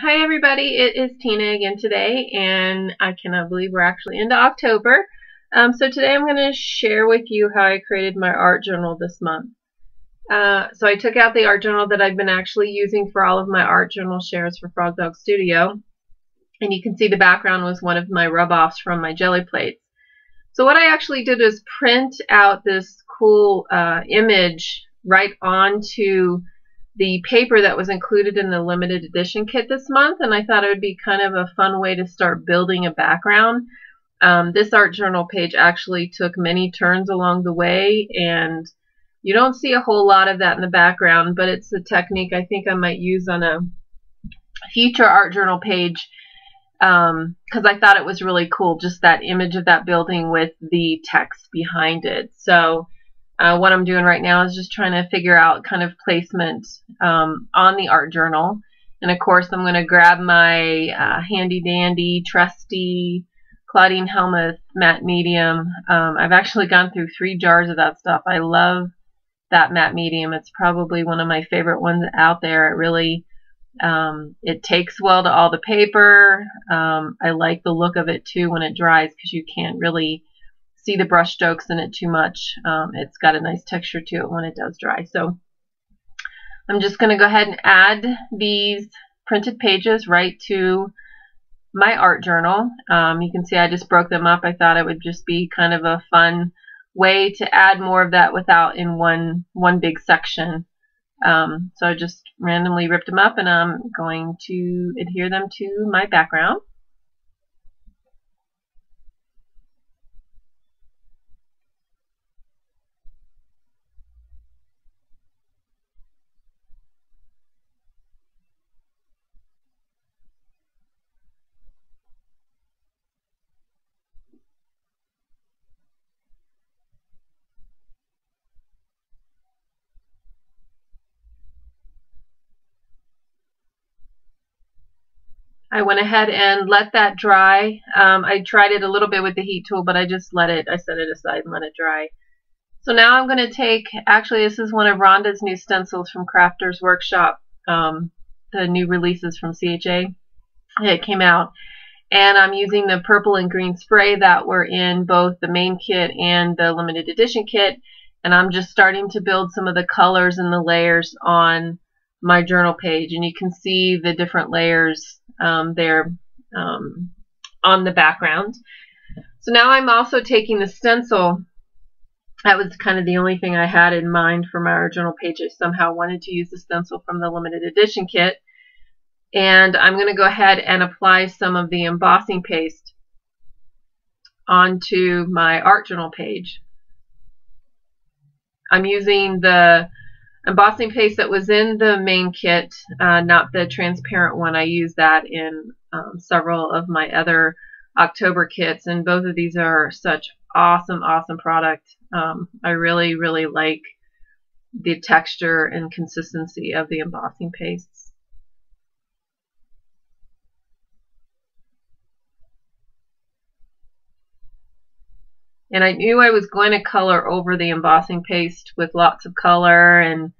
Hi everybody, it is Tina again today, and I cannot believe we're actually into October. So today I'm going to share with you how I created my art journal this month. So I took out the art journal that I've been actually using for all of my art journal shares for Frog Dog Studio, and you can see the background was one of my rub-offs from my jelly plates. So what I actually did is print out this cool image right onto the paper that was included in the limited edition kit this month, and I thought it would be kind of a fun way to start building a background. This art journal page actually took many turns along the way, and you don't see a whole lot of that in the background, but it's a technique I think I might use on a future art journal page because I thought it was really cool, just that image of that building with the text behind it. So what I'm doing right now is just trying to figure out kind of placement on the art journal. And of course I'm going to grab my handy dandy trusty Claudine Helmuth matte medium. I've actually gone through 3 jars of that stuff. I love that matte medium. It's probably one of my favorite ones out there. It really it takes well to all the paper. I like the look of it too when it dries because you can't really see the brush strokes in it too much. It's got a nice texture to it when it does dry. So I'm just going to go ahead and add these printed pages right to my art journal. You can see I just broke them up. I thought it would just be kind of a fun way to add more of that without in one big section. So I just randomly ripped them up, and I'm going to adhere them to my background. I went ahead and let that dry. I tried it a little bit with the heat tool, but I just set it aside and let it dry. So now I'm going to take, actually this is one of Rhonda's new stencils from Crafters Workshop, the new releases from CHA. It came out, and I'm using the purple and green spray that were in both the main kit and the limited edition kit, and I'm just starting to build some of the colors and the layers on my journal page, and you can see the different layers there on the background. So now I'm also taking the stencil. That was kind of the only thing I had in mind for my journal page. I somehow wanted to use the stencil from the limited edition kit, and I'm going to go ahead and apply some of the embossing paste onto my art journal page. I'm using the embossing paste that was in the main kit, not the transparent one. I use that in several of my other October kits, and both of these are such awesome product. I really like the texture and consistency of the embossing pastes. And I knew I was going to color over the embossing paste with lots of color and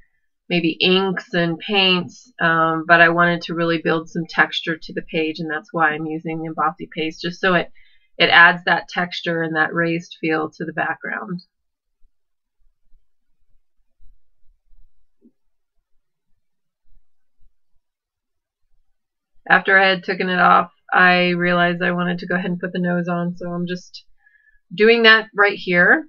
maybe inks and paints, but I wanted to really build some texture to the page, and that's why I'm using the embossing paste, just so it adds that texture and that raised feel to the background. After I had taken it off, I realized I wanted to go ahead and put the nose on, so I'm just doing that right here.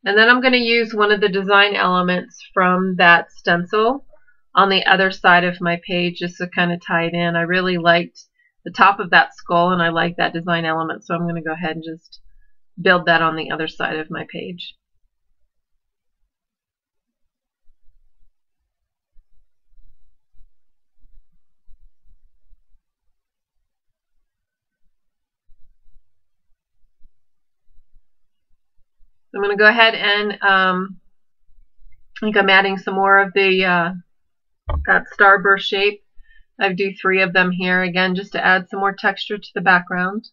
And then I'm going to use one of the design elements from that stencil on the other side of my page just to kind of tie it in. I really liked the top of that skull, and I like that design element, so I'm going to go ahead and just build that on the other side of my page. I'm going to go ahead and I think I'm adding some more of the that starburst shape. I do 3 of them here, again, just to add some more texture to the background.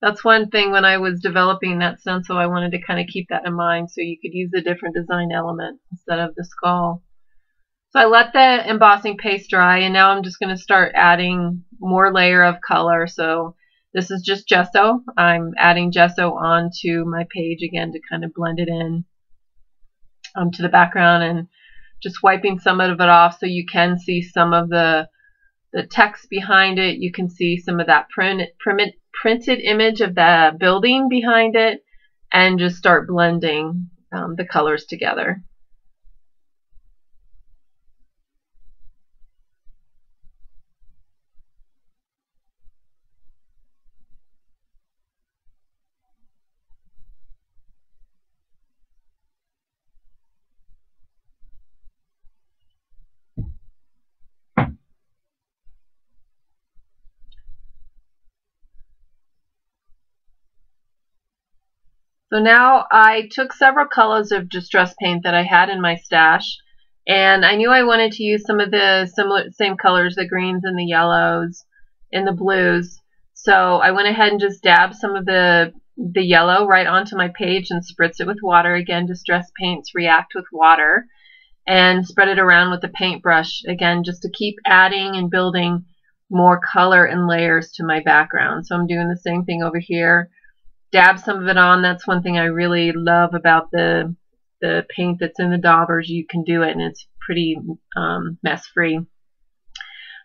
That's one thing when I was developing that stencil, I wanted to kind of keep that in mind so you could use a different design element instead of the skull. So I let the embossing paste dry, and now I'm just going to start adding more layer of color. So this is just gesso. I'm adding gesso onto my page again to kind of blend it in to the background, and just wiping some of it off so you can see some of the text behind it. You can see some of that printed image of the building behind it, and just start blending the colors together. So now I took several colors of distress paint that I had in my stash, and I knew I wanted to use some of the same colors, the greens and the yellows and the blues. So I went ahead and just dabbed some of the yellow right onto my page and spritzed it with water. Again, distress paints react with water. And spread it around with the paintbrush, again, just to keep adding and building more color and layers to my background. So I'm doing the same thing over here. Dab some of it on. That's one thing I really love about the paint that's in the daubers. You can do it, and it's pretty mess-free.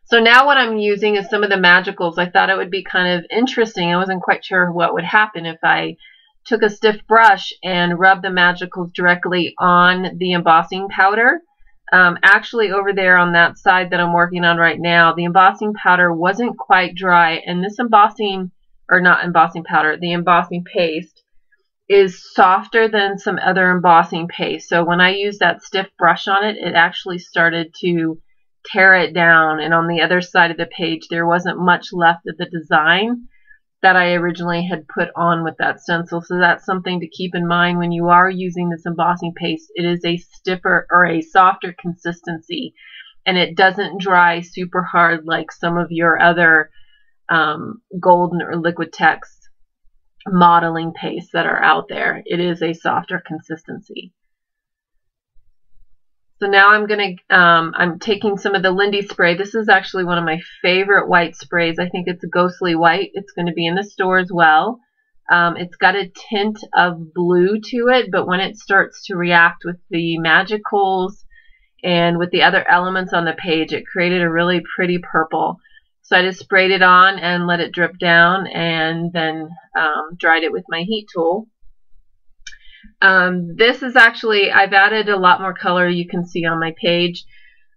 So now what I'm using is some of the magicals. I thought it would be kind of interesting. I wasn't quite sure what would happen if I took a stiff brush and rubbed the magicals directly on the embossing powder. Actually, over there on that side that I'm working on right now, the embossing powder wasn't quite dry, and this embossing, or not embossing powder, the embossing paste is softer than some other embossing paste. So when I used that stiff brush on it, it actually started to tear it down, and on the other side of the page there wasn't much left of the design that I originally had put on with that stencil. So that's something to keep in mind when you are using this embossing paste. It is a stiffer or a softer consistency, and it doesn't dry super hard like some of your other golden or Liquitex modeling pastes that are out there. It is a softer consistency. So now I'm taking some of the Lindy spray. This is actually one of my favorite white sprays. I think it's a ghostly white. It's going to be in the store as well. It's got a tint of blue to it, but when it starts to react with the magicals and with the other elements on the page, it created a really pretty purple. So I just sprayed it on and let it drip down, and then dried it with my heat tool. This is actually, I've added a lot more color, you can see on my page,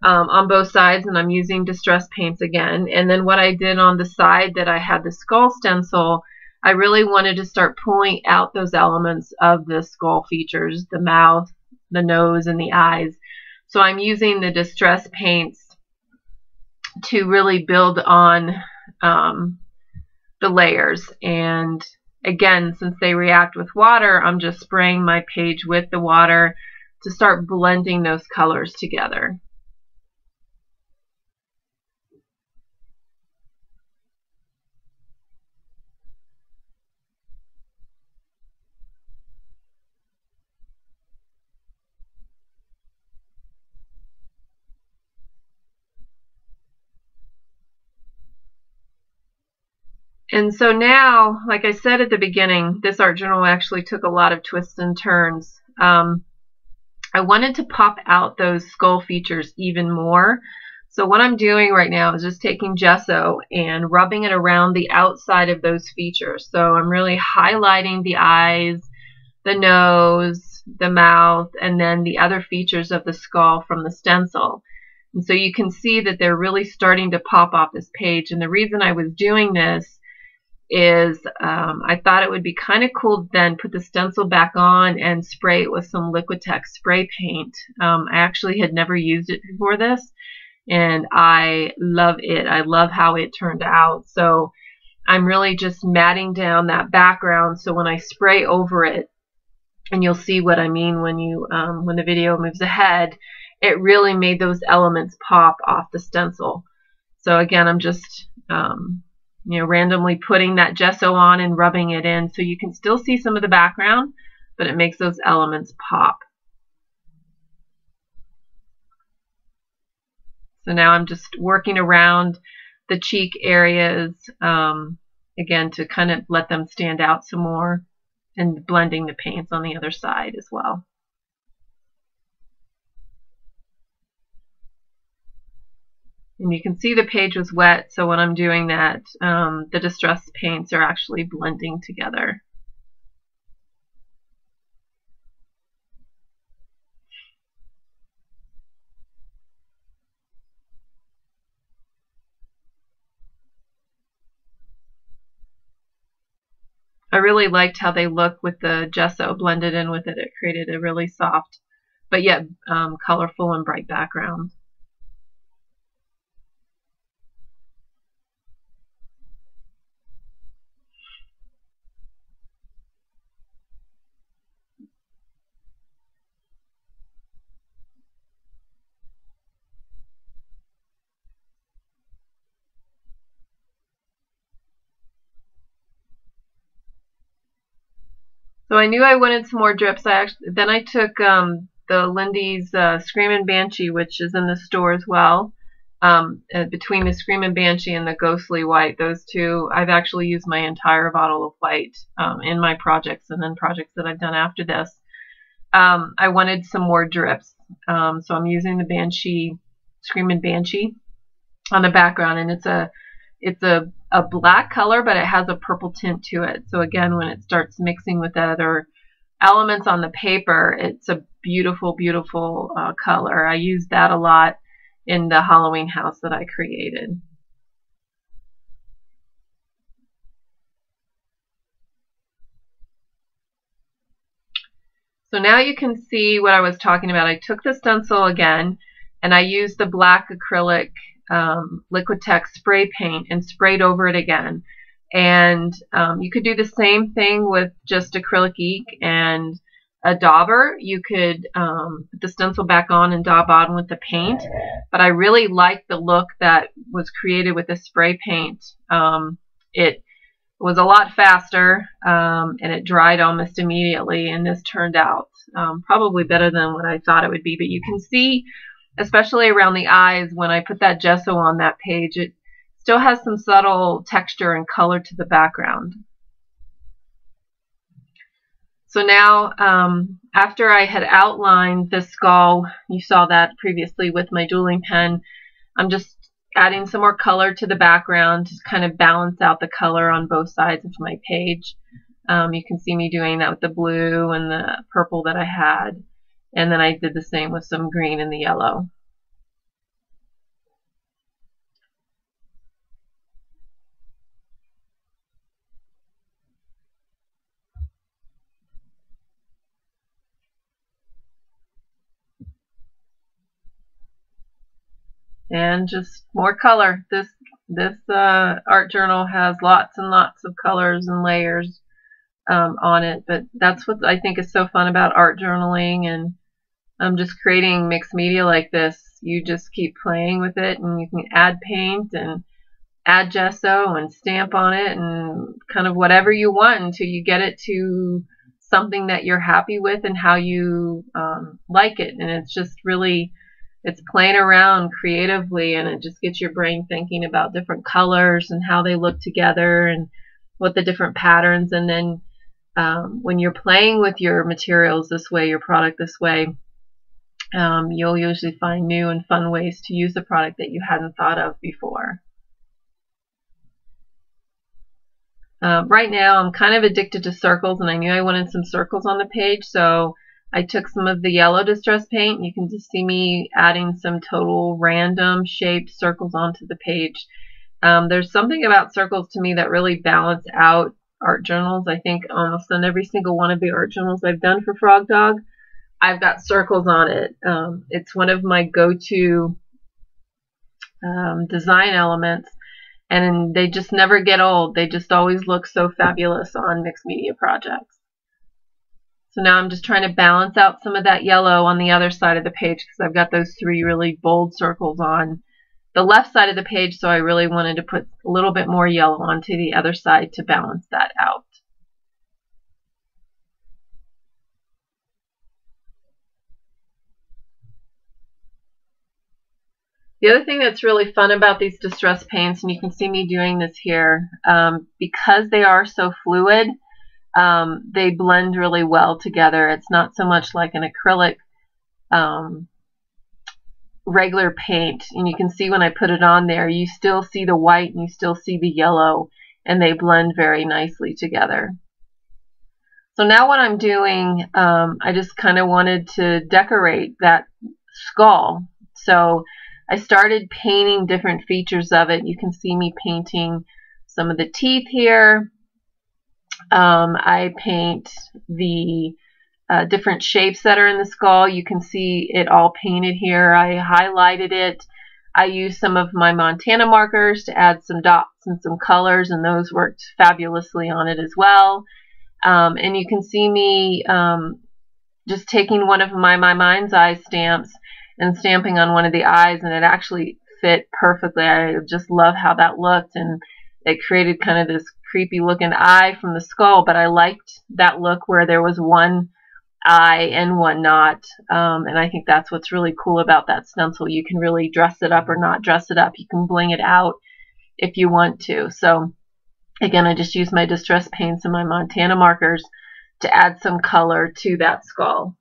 on both sides, and I'm using distress paints again. And then what I did on the side that I had the skull stencil, I really wanted to start pulling out those elements of the skull features, the mouth, the nose, and the eyes. So I'm using the distress paints to really build on the layers. And again, since they react with water, I'm just spraying my page with the water to start blending those colors together. And so now, like I said at the beginning, this art journal actually took a lot of twists and turns. I wanted to pop out those skull features even more. So what I'm doing right now is just taking gesso and rubbing it around the outside of those features. So I'm really highlighting the eyes, the nose, the mouth, and then the other features of the skull from the stencil. And so you can see that they're really starting to pop off this page. And the reason I was doing this is I thought it would be kind of cool to then put the stencil back on and spray it with some Liquitex spray paint. I actually had never used it before this, and I love it. I love how it turned out. So I'm really just matting down that background, so when I spray over it, and you'll see what I mean when the video moves ahead, it really made those elements pop off the stencil. So again, I'm just randomly putting that gesso on and rubbing it in, so you can still see some of the background, but it makes those elements pop. So now I'm just working around the cheek areas, again, to kind of let them stand out some more, and blending the paints on the other side as well. And you can see the page was wet, so when I'm doing that, the distressed paints are actually blending together. I really liked how they look with the gesso blended in with it. It created a really soft, but yet colorful and bright background. So I knew I wanted some more drips. Then I took the Lindy's Screamin' Banshee, which is in the store as well. Between the Screamin' Banshee and the Ghostly White, those two, I've actually used my entire bottle of white in my projects and then projects that I've done after this. I wanted some more drips, so I'm using the Banshee, Screamin' Banshee on the background, and it's a black color, but it has a purple tint to it. So again, when it starts mixing with other elements on the paper, it's a beautiful, beautiful color. I used that a lot in the Halloween house that I created. So now you can see what I was talking about. I took the stencil again, and I used the black acrylic Liquitex spray paint and sprayed over it again. And you could do the same thing with just acrylic ink and a dauber. You could put the stencil back on and daub on with the paint, but I really liked the look that was created with the spray paint. It was a lot faster, and it dried almost immediately, and this turned out probably better than what I thought it would be. But you can see, especially around the eyes, when I put that gesso on that page, it still has some subtle texture and color to the background. So now, after I had outlined the skull, you saw that previously with my dueling pen, I'm just adding some more color to the background to kind of balance out the color on both sides of my page. You can see me doing that with the blue and the purple that I had. And then I did the same with some green and the yellow. And just more color. This art journal has lots and lots of colors and layers on it, but that's what I think is so fun about art journaling and just creating mixed media like this. You just keep playing with it, and you can add paint and add gesso and stamp on it and kind of whatever you want until you get it to something that you're happy with and how you like it. And it's just really, it's playing around creatively, and it just gets your brain thinking about different colors and how they look together and what the different patterns. And then when you're playing with your materials this way, your product this way, you'll usually find new and fun ways to use the product that you hadn't thought of before. Right now I'm kind of addicted to circles, and I knew I wanted some circles on the page, so I took some of the yellow distress paint. You can just see me adding some total random shaped circles onto the page. There's something about circles to me that really balance out art journals. I think almost on every single one of the art journals I've done for Frog Dog, I've got circles on it. It's one of my go-to design elements, and they just never get old. They just always look so fabulous on mixed media projects. So now I'm just trying to balance out some of that yellow on the other side of the page, because I've got those three really bold circles on. the left side of the page, so I really wanted to put a little bit more yellow onto the other side to balance that out. The other thing that's really fun about these distress paints, and you can see me doing this here, because they are so fluid, they blend really well together. It's not so much like an acrylic regular paint, and you can see when I put it on there, you still see the white and you still see the yellow, and they blend very nicely together. So now what I'm doing, I just kind of wanted to decorate that skull. So I started painting different features of it. You can see me painting some of the teeth here. I paint the different shapes that are in the skull. You can see it all painted here. I highlighted it. I used some of my Montana markers to add some dots and some colors, and those worked fabulously on it as well. And you can see me just taking one of my mind's eye stamps and stamping on one of the eyes, and it actually fit perfectly. I just love how that looked, and it created kind of this creepy looking eye from the skull, but I liked that look where there was one eye and one not, and I think that's what's really cool about that stencil. You can really dress it up or not dress it up. You can bling it out if you want to. So again, I just used my distress paints and my Montana markers to add some color to that skull.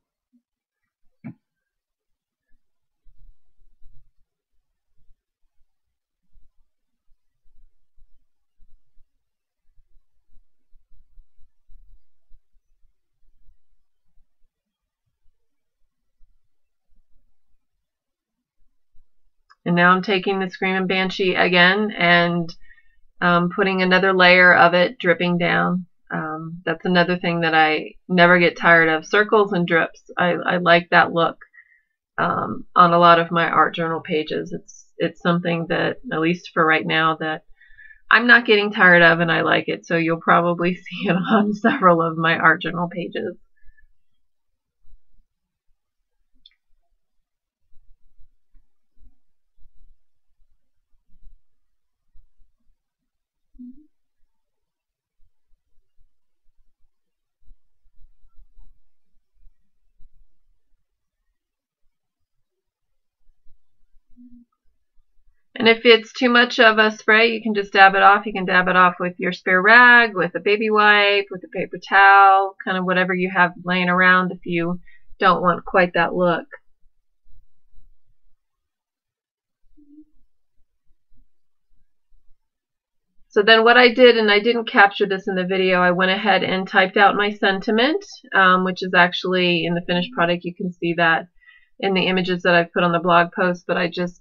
And now I'm taking the Screaming Banshee again and putting another layer of it dripping down. That's another thing that I never get tired of. Circles and drips. I like that look on a lot of my art journal pages. It's something that, at least for right now, that I'm not getting tired of, and I like it. So you'll probably see it on several of my art journal pages. And if it's too much of a spray, you can just dab it off. You can dab it off with your spare rag, with a baby wipe, with a paper towel, kind of whatever you have laying around if you don't want quite that look. So then what I did, and I didn't capture this in the video, I went ahead and typed out my sentiment, which is actually in the finished product. You can see that in the images that I've put on the blog post, but I just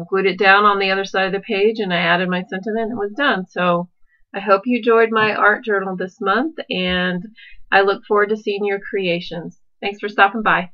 glued it down on the other side of the page, and I added my sentiment, and it was done. So I hope you enjoyed my art journal this month, and I look forward to seeing your creations. Thanks for stopping by.